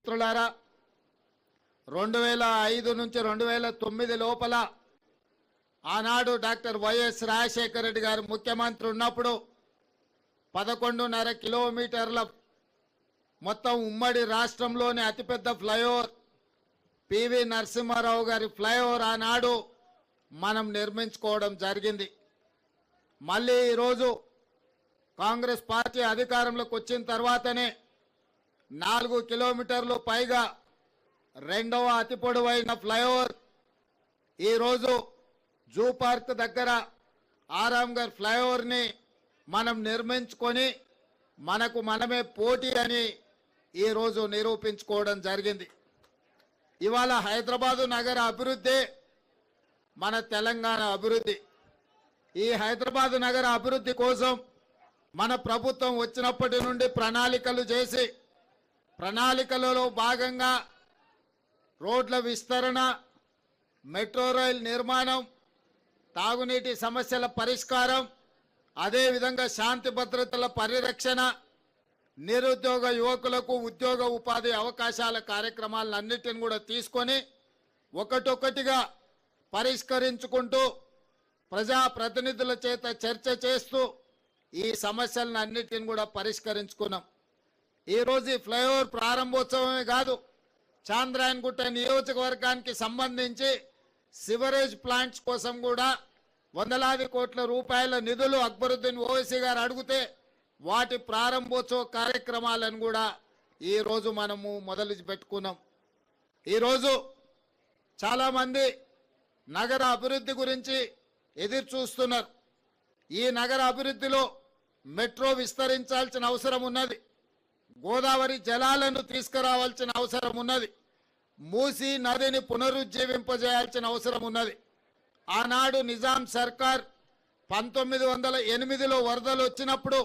మిత్రులారా 2005 నుంచి 2009 లోపల ఆనాడు డాక్టర్ వైఎస్ రాజశేఖర రెడ్డి గారు ముఖ్యమంత్రి ఉన్నప్పుడు 11.5 కిలోమీటర్ల మొత్తం ఉమ్మడి రాష్ట్రంలోని అతిపెద్ద ఫ్లైఓవర్ పివి నరసింహారావు గారి ఫ్లైఓవర్ ఆనాడు మనం నిర్మించుకోవడం జరిగింది. మళ్ళీ ఈరోజు కాంగ్రెస్ పార్టీ అధికారంలోకి వచ్చిన తర్వాతనే 4 కిలోమీటర్లు పైగా రెండవ అతి పొడవైన ఫ్లైఓవర్ ఈరోజు జూ పార్క్ దగ్గర ఆరాంఘర్ ఫ్లైఓవర్ని మనం నిర్మించుకొని మనకు మనమే పోటీ అని ఈరోజు నిరూపించుకోవడం జరిగింది. ఇవాళ హైదరాబాదు నగర అభివృద్ధి మన తెలంగాణ అభివృద్ధి. ఈ హైదరాబాదు నగర అభివృద్ధి కోసం మన ప్రభుత్వం వచ్చినప్పటి నుండి ప్రణాళికలు చేసి ప్రణాళికలలో భాగంగా రోడ్ల విస్తరణ, మెట్రో రైల్ నిర్మాణం, తాగునీటి సమస్యల పరిష్కారం, అదేవిధంగా శాంతి భద్రతల పరిరక్షణ, నిరుద్యోగ యువకులకు ఉద్యోగ ఉపాధి అవకాశాల కార్యక్రమాలన్నిటిని కూడా తీసుకొని ఒకటొక్కటిగా పరిష్కరించుకుంటూ ప్రజాప్రతినిధుల చేత చర్చ చేస్తూ ఈ సమస్యలను అన్నిటిని కూడా పరిష్కరించుకున్నాం. ఈరోజు ఈ ఫ్లైఓవర్ ప్రారంభోత్సవమే కాదు, చాంద్రాయణగుట్ట నియోజకవర్గానికి సంబంధించి సివరేజ్ ప్లాంట్స్ కోసం కూడా వందలాది కోట్ల రూపాయల నిధులు అక్బరుద్దీన్ ఓవైసీ గారు అడిగితే వాటి ప్రారంభోత్సవ కార్యక్రమాలను కూడా ఈరోజు మనము మొదలు పెట్టుకున్నాం. ఈరోజు చాలామంది నగర అభివృద్ధి గురించి ఎదురు చూస్తున్నారు. ఈ నగర అభివృద్ధిలో మెట్రో విస్తరించాల్సిన అవసరం ఉన్నది, గోదావరి జలాలను తీసుకురావాల్సిన అవసరం ఉన్నది, మూసీ నదిని పునరుజ్జీవింపజేయాల్సిన అవసరం ఉన్నది. ఆనాడు నిజాం సర్కార్ 1908లో వరదలు వచ్చినప్పుడు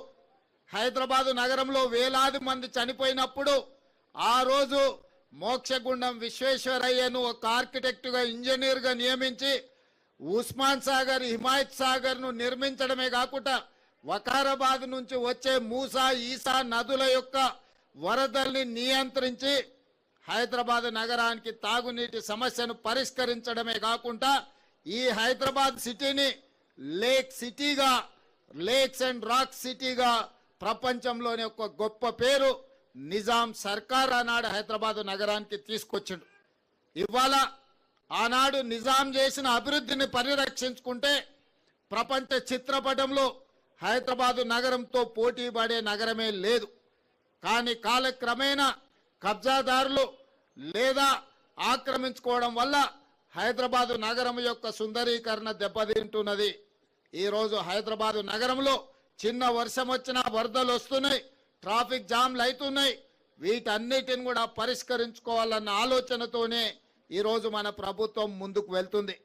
హైదరాబాదు నగరంలో వేలాది మంది చనిపోయినప్పుడు ఆ రోజు మోక్షగుండం విశ్వేశ్వరయ్యను ఒక ఆర్కిటెక్టుగా ఇంజనీర్గా నియమించి ఉస్మాన్ సాగర్, హిమాయత్ సాగర్ను నిర్మించడమే కాకుండా వకారాబాద్ నుంచి వచ్చే మూసా, ఈసా నదుల యొక్క వరదల్ని నియంత్రించి హైదరాబాద్ నగరానికి తాగునీటి సమస్యను పరిష్కరించడమే కాకుండా ఈ హైదరాబాద్ సిటీని లేక్ సిటీగా, లేక్స్ అండ్ రాక్ సిటీగా ప్రపంచంలోనే ఒక గొప్ప పేరు నిజాం సర్కార్ ఆనాడు హైదరాబాద్ నగరానికి తీసుకొచ్చిండు. ఇవాళ ఆనాడు నిజాం చేసిన అభివృద్ధిని పరిరక్షించుకుంటే ప్రపంచ చిత్రపటంలో హైదరాబాదు నగరంతో పోటీ పడే నగరమే లేదు. కానీ కాలక్రమేణా కబ్జాదారులు లేదా ఆక్రమించుకోవడం వల్ల హైదరాబాదు నగరం యొక్క సుందరీకరణ దెబ్బతింటున్నది. ఈరోజు హైదరాబాదు నగరంలో చిన్న వర్షం వచ్చినా వరదలు వస్తున్నాయి, ట్రాఫిక్ జామ్లు అవుతున్నాయి. వీటన్నిటిని కూడా పరిష్కరించుకోవాలన్న ఆలోచనతోనే ఈరోజు మన ప్రభుత్వం ముందుకు వెళ్తుంది.